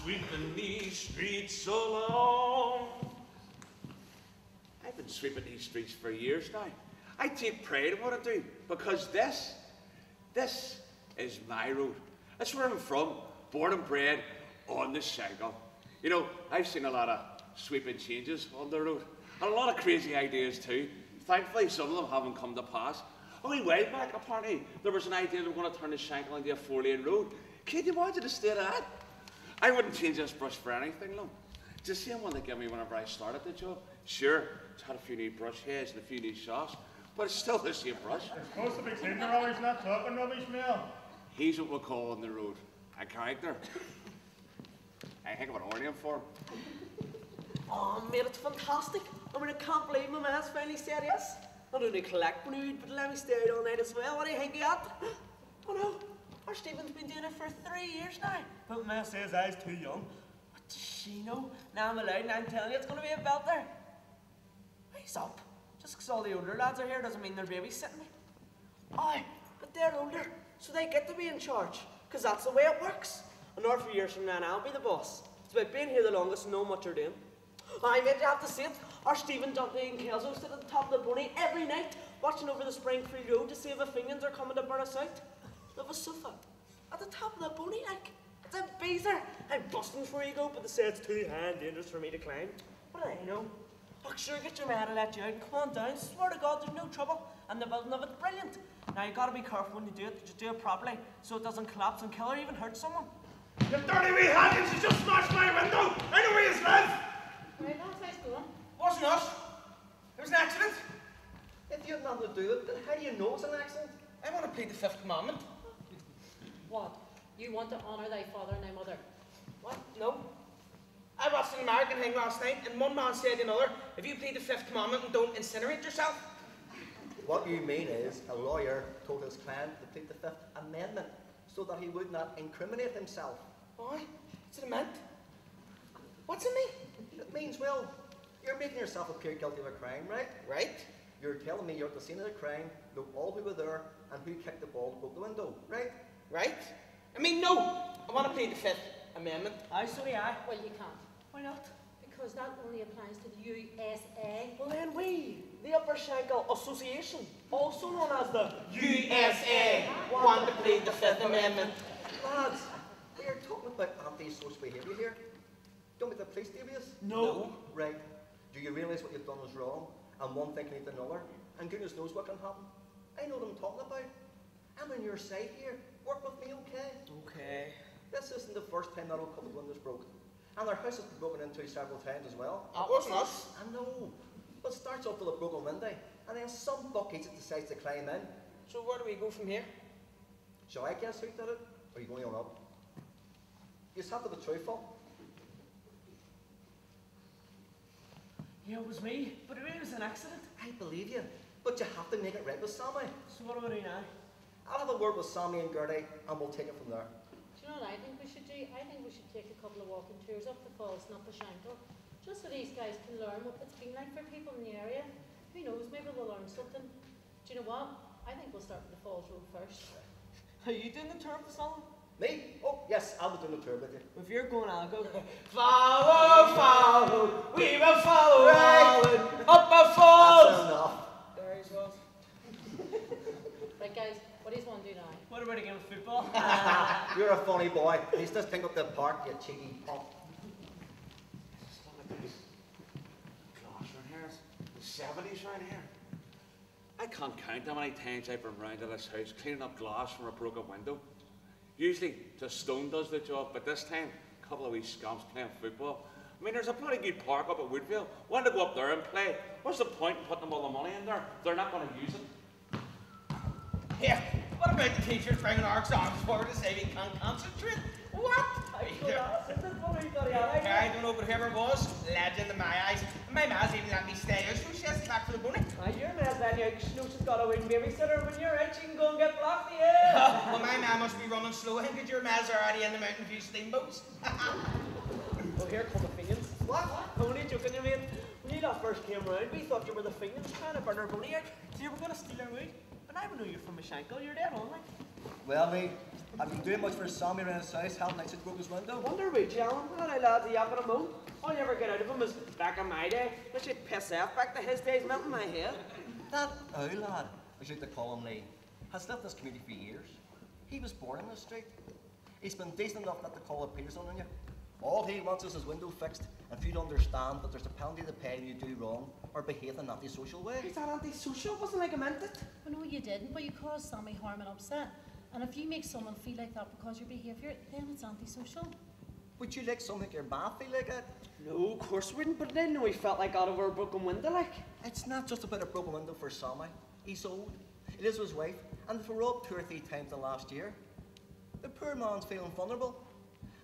sweeping these streets so long. I've been sweeping these streets for years now. I take pride in what I do because this is my road. That's where I'm from, born and bred on the Shankill. You know, I've seen a lot of sweeping changes on the road and a lot of crazy ideas too. Thankfully, some of them haven't come to pass. Only way back, apparently, there was an idea they were going to turn the Shankill into a 4-lane road. Can you imagine the state of that? I wouldn't change this brush for anything, no. It's the same one they gave me whenever I started the job. Sure, it's had a few new brush heads and a few new shafts, but it's still the same brush. It's supposed to be clean, you're always not talking rubbish, Mel. He's what we call on the road a character. I think of an ornament for him. Oh, mate, it's fantastic. I mean, I can't believe my man's finally said yes. Not only collect nude, but let me stay out all night as well. What do you think of that? Oh no, our Stephen's been doing it for 3 years now. But man says I was too young. What does she know? Now I'm allowed and I'm telling you it's going to be a belter. He's up. Just because all the older lads are here doesn't mean they're babysitting me. Aye, but they're older, so they get to be in charge. Because that's the way it works. And not a few years from now, I'll be the boss. It's about being here the longest and knowing what you're doing. I mate, you have to see it. Our Stephen, Dante and Kelso sit at the top of the bunny every night, watching over the Springfield Road to see if the Fingans are coming to burn us out. They have a sofa at the top of the bunny, like. It's a beezer. I'm busting before you go, but they say it's too high and dangerous for me to climb. What do they know? Oh, sure, get your man to let you out and come on down. Swear to God, there's no trouble. And the building of it's brilliant. Now, you got to be careful when you do it. Just do it properly, so it doesn't collapse and kill or even hurt someone. You dirty wee hands, you just smashed my window. I know where you live. Right, that's nice going. Wasn't us. It was an accident. If you had nothing to do with it, then how do you know it's an accident? I want to plead the 5th commandment. What? You want to honour thy father and thy mother? What? No. I watched an American thing last night, and one man said to another, if you plead the 5th commandment and don't incinerate yourself. What you mean is, a lawyer told his client to plead the 5th Amendment so that he would not incriminate himself. Why? What's it meant? What's it mean? It means, well, you're making yourself appear guilty of a crime, right? Right. You're telling me you're at the scene of the crime, know all who were there, and who kicked the ball out the window, right? Right. I mean, no. I want to plead the 5th Amendment. Aye, so do I. Well, you can't. Why not? Because that only applies to the USA. Well, then we, the Upper Shankill Association, also known as the USA, want to plead the 5th Amendment. Lads, we are talking about anti-social behaviour here. Don't be the police devious? No. Right. Do you realise what you've done is wrong, and one thing can lead to another, and goodness knows what can happen? I know what I'm talking about. I'm on your side here. Work with me, okay? Okay. This isn't the first time that old couple windows broke. And their house has been broken into several times as well. That wasn't us. I know. But it starts off with a broken window, and then some bucket decides to climb in. So where do we go from here? Shall I guess who did it? Or are you going on up? You just have to be truthful. Yeah, it was me, but it was an accident. I believe you. But you have to make it right with Sammy. So what do I do now? I'll have a word with Sammy and Gertie, and we'll take it from there. Do you know what I think we should do? I think we should take a couple of walking tours up the falls and up the Shankill, just so these guys can learn what it's been like for people in the area. Who knows, maybe they'll learn something. Do you know what? I think we'll start with the Falls Road first. Are you doing the tour of the salon? Me? Oh, yes, I'll be doing the tour with you. If you're going, I'll go. Follow, follow, we will follow, Right. up the falls. That's enough. There he was. Right, guys, what do you want to do now? What about a game of football? You're a funny boy. He's just think up the park, you cheeky punk. Glass around here. The 70s around here. I can't count how many times I've been round to this house cleaning up glass from a broken window. Usually just stone does the job, but this time a couple of wee scamps playing football. I mean, there's a pretty good park up at Woodville. Why don't they go up there and play? What's the point in putting all the money in there? They're not going to use it. Here, what about the teachers bringing our exams forward to say we can't concentrate? What? I don't know, but whoever it was, legend in my eyes. My ma's even let me stay out, so she has to back for the bunny. Your man's letting you out because she knows she's got a wooden babysitter. When you're out, she can go and get blocked, yeah. Well, my ma must be running slow. I think your ma's already in the Mountain View steamboats. Oh, here come the Fingans. What? I'm only joking, you mate. When you lot first came round, we thought you were the Fingans trying to burn our bunny out. So you were going to steal our wood. But now we know you're from a Shankill. You're dead on, like. Well, mate, have you doing much for Sammy around his house, helping out broke his window? Wonder would you, Alan? That lad's a yapping a moan. All you ever get out of him is back in my day. Wish he'd piss off back to his days melting my head. That lad, as you like to call him, Lee, has lived this community for years. He was born in this street. He's been decent enough not to call the police on you. All he wants is his window fixed, and for you to understand that there's a penalty to pay when you do wrong or behave in an antisocial way. Is that antisocial? Wasn't like I meant it. Well, no, you didn't, but you caused Sammy harm and upset. And if you make someone feel like that because your behaviour, then it's antisocial. Would you like something your ma feel like that? No, of course we wouldn't, but I didn't know he felt like out over a broken window, like. It's not just about a broken window for Sammy. He's old. He lives with his wife, and they've robbed 2 or 3 times in the last year. The poor man's feeling vulnerable.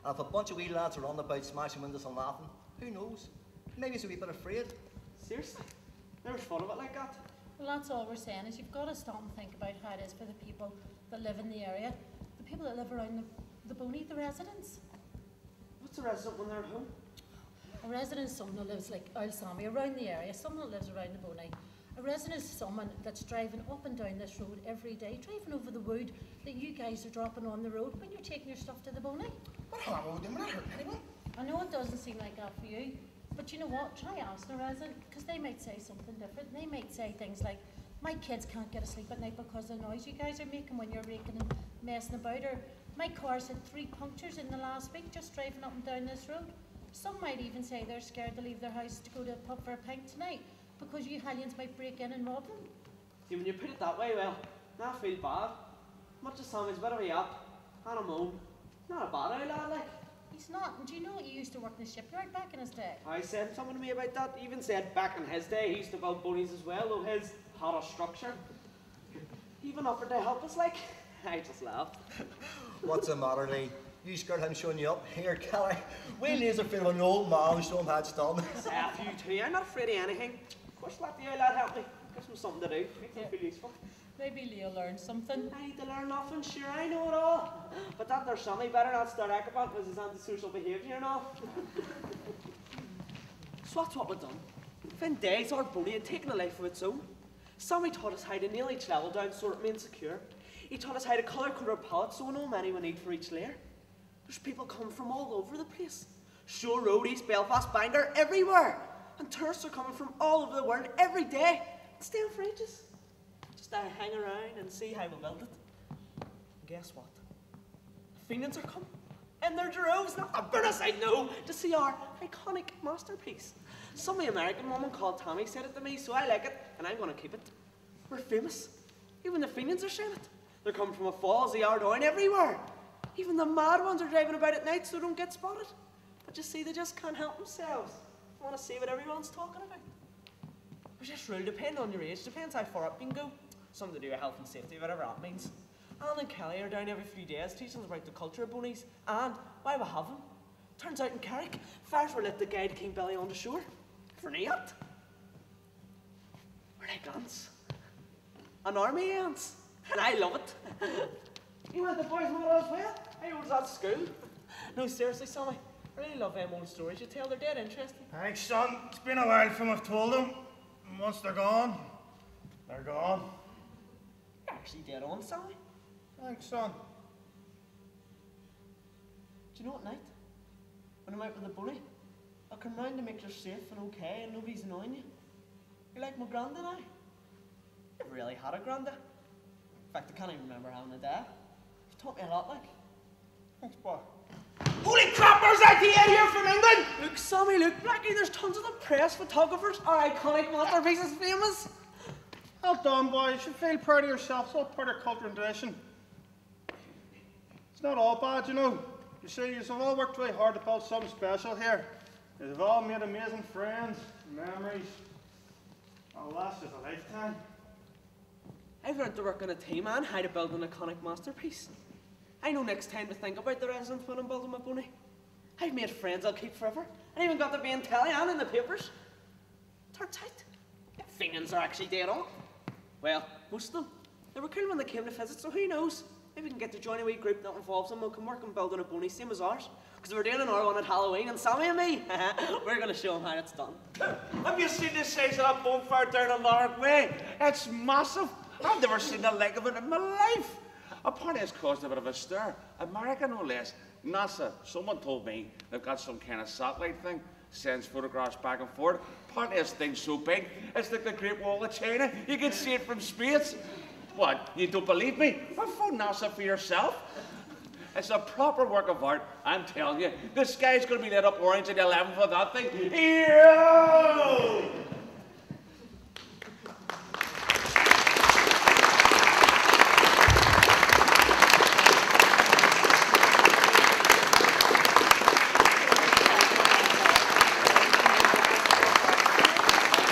And if a bunch of wee lads are on about smashing windows and laughing, who knows? Maybe he's a wee bit afraid. Seriously? Never thought of it like that. Well, that's all we're saying is you've got to stop and think about how it is for the people that live in the area, the people that live around the Boney, the residents. What's a resident when they're at home? A resident is someone who lives like Old Sammy around the area, someone that lives around the Boney. A resident is someone that's driving up and down this road every day, driving over the wood that you guys are dropping on the road when you're taking your stuff to the Boney. What harm are we doing? We're not hurting anyone. I know it doesn't seem like that for you, but you know what? Try asking a resident, because they might say something different. They might say things like, my kids can't get to sleep at night because of the noise you guys are making when you're raking and messing about, or my car's had 3 punctures in the last week just driving up and down this road. Some might even say they're scared to leave their house to go to a pub for a pint tonight because you hellions might break in and rob them. See, when you put it that way, well, I feel bad. Much as Sammy's a bit of a yap, and a moan. Not a bad old lad, like. He's not, and do you know he used to work in the shipyard back in his day? I said something to me about that. He even said back in his day he used to build bonies as well, though his had a structure. He even offered to help us, like. I just laughed. What's the matter, Lee? You scared him showing you up? Here, Kelly. We laser feel an old man who show him how it's done. F you too, I'm not afraid of anything. Of course, let the old lad help me. Gives him something to do. Makes him feel useful. Maybe Leo learned something. I need to learn nothing, sure, I know it all. But that there's Sammy better not start acrobat with his antisocial behaviour and all. So that's what we've done. Within days, our Boney had taken a life of its own. Sammy taught us how to nail each level down so it remained secure. He taught us how to colour-code our pallets so we know how many we need for each layer. There's people coming from all over the place. Shore Road, East Belfast, Bangor, everywhere. And tourists are coming from all over the world every day. And staying for ages. Just hang around and see how we build it. And guess what? The Phoenix are coming. In their droves, not to burn us out, no, to see our iconic masterpiece. Some American woman called Tammy said it to me, so I like it, and I'm going to keep it. We're famous. Even the Phoenix are saying it. They're coming from a falls, they are down everywhere. Even the mad ones are driving about at night so they don't get spotted. But you see, they just can't help themselves. I want to see what everyone's talking about. There's this rule, depending on your age, depends how far up you can go. Something to do with health and safety, whatever that means. Alan and Kelly are down every few days teaching us about the culture of bonies and why we have them. Turns out in Carrick, fires were lit to guide King Billy on the shore. For an ant. We're like ants. An army of ants. And I love it. You went to boys' model as well? I was at school. No, seriously, Sammy. I really love them old stories you tell. They're dead interesting. Thanks, son. It's been a while from I've told them. And once they're gone, they're gone. You're actually dead on, Sammy. Thanks, son. Do you know at night, when I'm out with the bully, I'll come round to make sure you're safe and okay and nobody's annoying you. You're like my granda now. Never really had a granda. In fact, I can't even remember having a dad. You've taught me a lot, like. Thanks, boy. Holy crap, there's that DA here from England! Look, Sammy, look, Blackie, there's tons of the press photographers. Our iconic masterpiece is famous. Well done, boy. You should feel proud of yourself. It's all part of culture and tradition. It's not all bad, you know. You see, you've all worked really hard to build something special here. You've all made amazing friends, memories. It'll last us a lifetime. I've learned to work on a team and how to build an iconic masterpiece. I know next time to think about the residents when I'm building my Boney. I've made friends I'll keep forever. I even got to be in telly and in the papers. Turns out, the Fenians are actually dead on. Well, most of them. They were cool when they came to visit, so who knows? Maybe we can get to join a wee group that involves them. We'll come work on building a Boney, same as ours. Because we're doing another one at Halloween, and Sammy and me, we're going to show them how it's done. Have you seen the size of that bonfire down on Lark Way? It's massive. I've never seen the like of it in my life. Apparently it's caused a bit of a stir. America, no less. NASA, someone told me they've got some kind of satellite thing, sends photographs back and forth. Apparently this thing's so big, it's like the Great Wall of China. You can see it from space. What, you don't believe me? Well, phone NASA for yourself. It's a proper work of art, I'm telling you. The sky's going to be lit up orange at 11 for that thing. Yo!